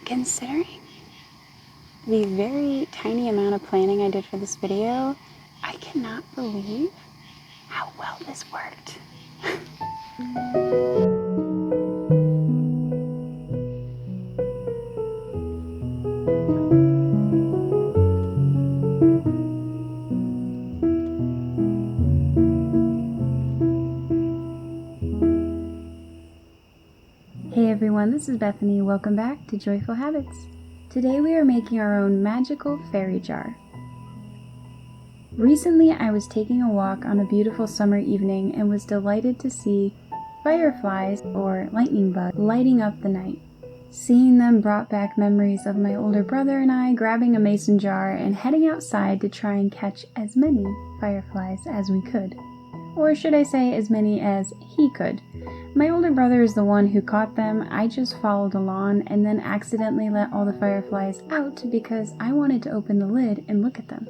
Considering the very tiny amount of planning I did for this video, I cannot believe how well this worked. Hey everyone, this is Bethany. Welcome back to Joyful Habits. Today we are making our own magical fairy jar. Recently I was taking a walk on a beautiful summer evening and was delighted to see fireflies, or lightning bugs, lighting up the night. Seeing them brought back memories of my older brother and I grabbing a mason jar and heading outside to try and catch as many fireflies as we could. Or should I say as many as he could. My older brother is the one who caught them. I just followed along and then accidentally let all the fireflies out because I wanted to open the lid and look at them.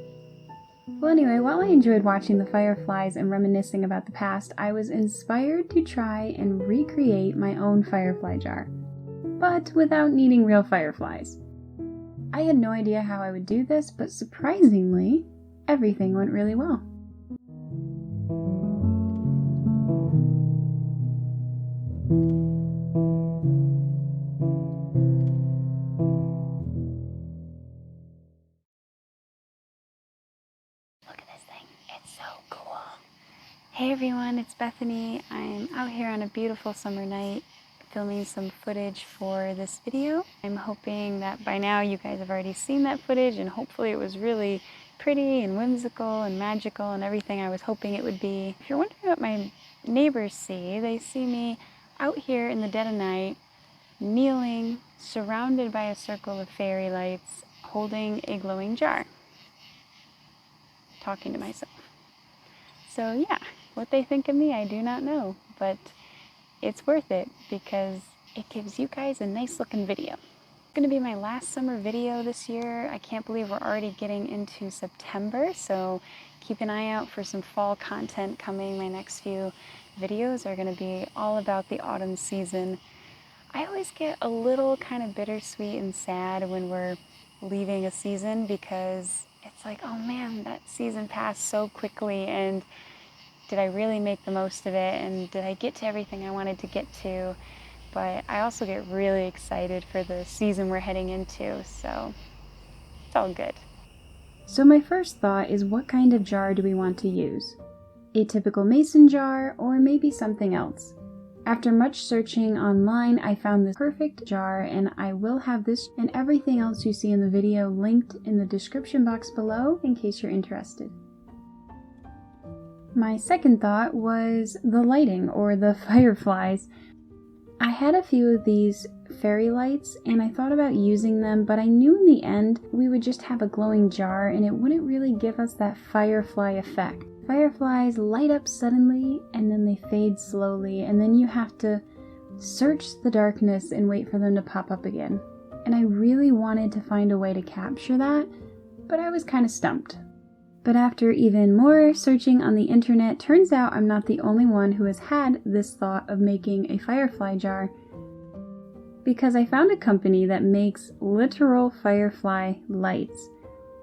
Well anyway, while I enjoyed watching the fireflies and reminiscing about the past, I was inspired to try and recreate my own firefly jar, but without needing real fireflies. I had no idea how I would do this, but surprisingly, everything went really well. Look at this thing, it's so cool. Hey everyone, it's Bethany. I'm out here on a beautiful summer night filming some footage for this video. I'm hoping that by now you guys have already seen that footage and hopefully it was really pretty and whimsical and magical and everything I was hoping it would be. If you're wondering what my neighbors see, they see me out here in the dead of night, kneeling, surrounded by a circle of fairy lights, holding a glowing jar, talking to myself. So yeah, what they think of me, I do not know, but it's worth it because it gives you guys a nice looking video. It's gonna be my last summer video this year. I can't believe we're already getting into September, so keep an eye out for some fall content coming. My next few videos are gonna be all about the autumn season. I always get a little kind of bittersweet and sad when we're leaving a season because it's like, oh man, that season passed so quickly and did I really make the most of it and did I get to everything I wanted to get to? But I also get really excited for the season we're heading into, so it's all good. So my first thought is, what kind of jar do we want to use? A typical mason jar or maybe something else? After much searching online, I found the perfect jar, and I will have this and everything else you see in the video linked in the description box below in case you're interested. My second thought was the lighting, or the fireflies. I had a few of these fairy lights and I thought about using them, but I knew in the end we would just have a glowing jar and it wouldn't really give us that firefly effect. Fireflies light up suddenly and then they fade slowly, and then you have to search the darkness and wait for them to pop up again. And I really wanted to find a way to capture that, but I was kind of stumped. But after even more searching on the internet, turns out I'm not the only one who has had this thought of making a firefly jar, because I found a company that makes literal firefly lights.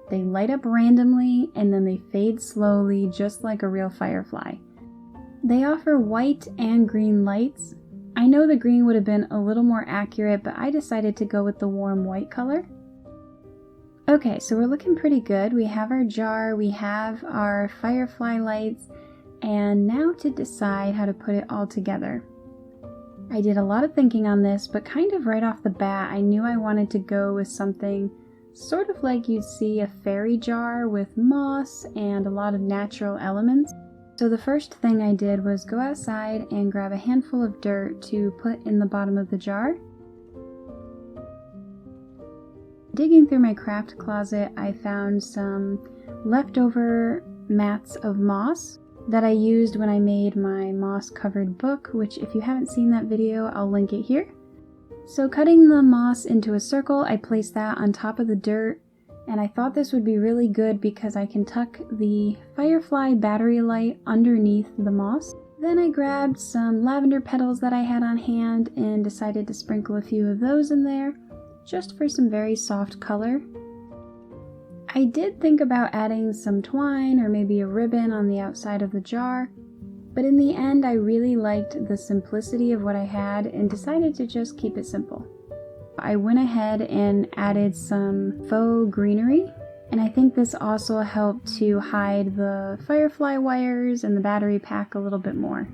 They light up randomly and then they fade slowly, just like a real firefly. They offer white and green lights. I know the green would have been a little more accurate, but I decided to go with the warm white color. Okay, so we're looking pretty good. We have our jar, we have our firefly lights, and now to decide how to put it all together. I did a lot of thinking on this, but kind of right off the bat, I knew I wanted to go with something sort of like you'd see a fairy jar with moss and a lot of natural elements. So the first thing I did was go outside and grab a handful of dirt to put in the bottom of the jar. Digging through my craft closet, I found some leftover mats of moss that I used when I made my moss-covered book, which if you haven't seen that video, I'll link it here. So cutting the moss into a circle, I placed that on top of the dirt, and I thought this would be really good because I can tuck the firefly battery light underneath the moss. Then I grabbed some lavender petals that I had on hand and decided to sprinkle a few of those in there. just for some very soft color. I did think about adding some twine or maybe a ribbon on the outside of the jar, but in the end I really liked the simplicity of what I had and decided to just keep it simple. I went ahead and added some faux greenery, and I think this also helped to hide the firefly wires and the battery pack a little bit more.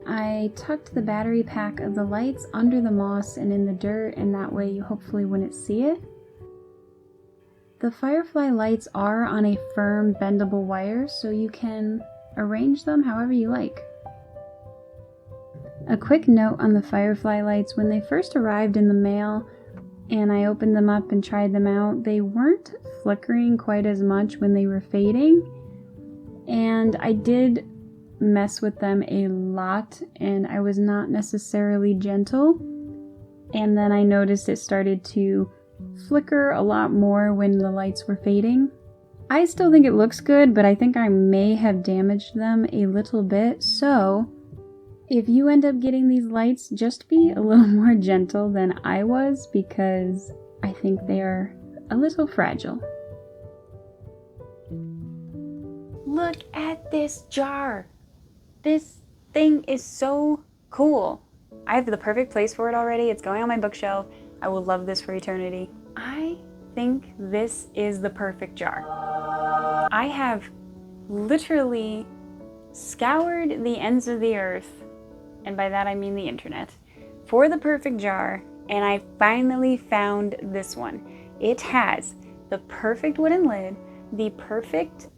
I tucked the battery pack of the lights under the moss and in the dirt, and that way you hopefully wouldn't see it. The firefly lights are on a firm bendable wire, so you can arrange them however you like. A quick note on the firefly lights: when they first arrived in the mail and I opened them up and tried them out, they weren't flickering quite as much when they were fading, and I did mess with them a lot and I was not necessarily gentle, and then I noticed it started to flicker a lot more when the lights were fading. I still think it looks good, but I think I may have damaged them a little bit, so if you end up getting these lights, just be a little more gentle than I was, because I think they are a little fragile. Look at this jar! This thing is so cool. I have the perfect place for it already. It's going on my bookshelf. I will love this for eternity. I think this is the perfect jar. I have literally scoured the ends of the earth, and by that I mean the internet, for the perfect jar, and I finally found this one. It has the perfect wooden lid, the perfect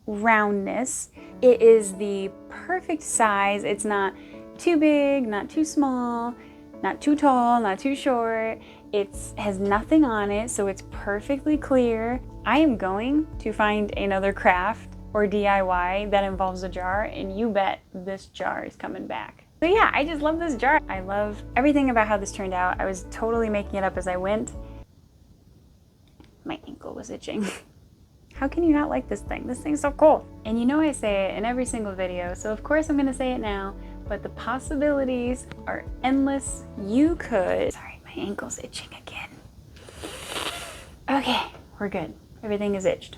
roundness. It is the perfect size. It's not too big, not too small, not too tall, not too short. It has nothing on it, so it's perfectly clear. I am going to find another craft or DIY that involves a jar, and you bet this jar is coming back. So yeah, I just love this jar. I love everything about how this turned out. I was totally making it up as I went. My ankle was itching. How can you not like this thing? This thing's so cool. And you know I say it in every single video, so of course I'm gonna say it now, but the possibilities are endless. You could... Sorry, my ankle's itching again. Okay, we're good. Everything is itched.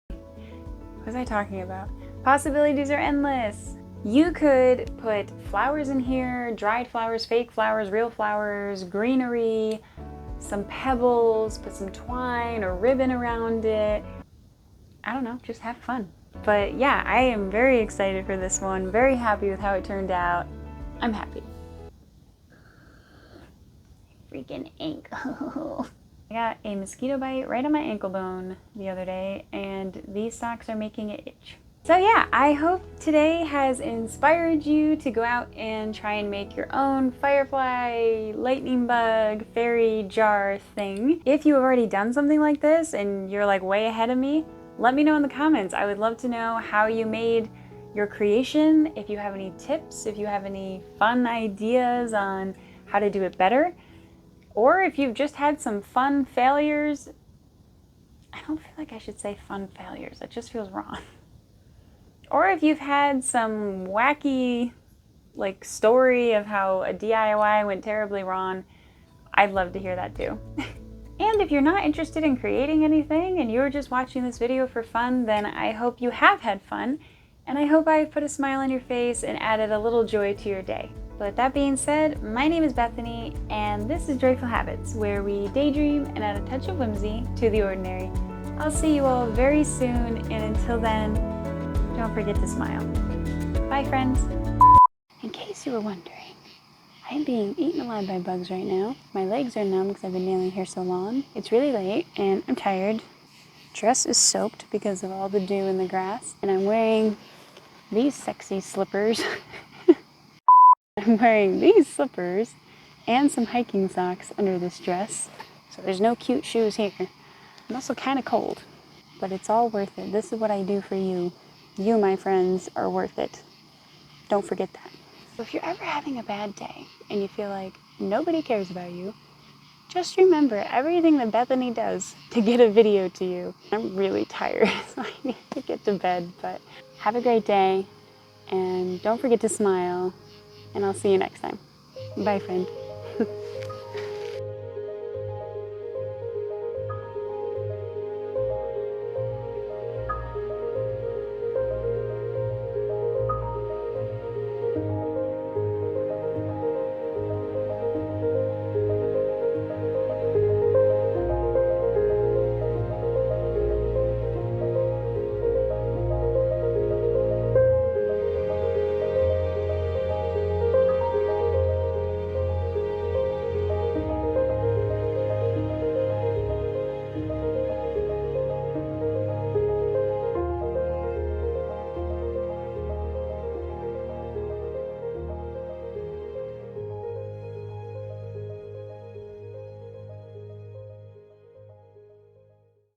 What was I talking about? Possibilities are endless. You could put flowers in here, dried flowers, fake flowers, real flowers, greenery, some pebbles, put some twine or ribbon around it. I don't know, just have fun. But yeah, I am very excited for this one. Very happy with how it turned out. I'm happy. Freaking ankle. I got a mosquito bite right on my ankle bone the other day, and these socks are making it itch. So yeah, I hope today has inspired you to go out and try and make your own firefly, lightning bug, fairy jar thing. If you have already done something like this and you're like way ahead of me, let me know in the comments. I would love to know how you made your creation, if you have any tips, if you have any fun ideas on how to do it better, or if you've just had some fun failures. I don't feel like I should say fun failures, that just feels wrong. Or if you've had some wacky story of how a DIY went terribly wrong, I'd love to hear that too. And if you're not interested in creating anything and you're just watching this video for fun, then I hope you have had fun, and I hope I've put a smile on your face and added a little joy to your day. But with that being said, my name is Bethany, and this is Joyful Habits, where we daydream and add a touch of whimsy to the ordinary. I'll see you all very soon, and until then, don't forget to smile. Bye, friends. In case you were wondering, I'm being eaten alive by bugs right now. My legs are numb because I've been nailing here so long. It's really late and I'm tired. Dress is soaked because of all the dew in the grass. And I'm wearing these sexy slippers. I'm wearing these slippers and some hiking socks under this dress. So there's no cute shoes here. I'm also kind of cold, but it's all worth it. This is what I do for you. You, my friends, are worth it. Don't forget that. So if you're ever having a bad day and you feel like nobody cares about you, just remember everything that Bethany does to get a video to you. I'm really tired, so I need to get to bed, but have a great day, and Don't forget to smile, and I'll see you next time. Bye, friend.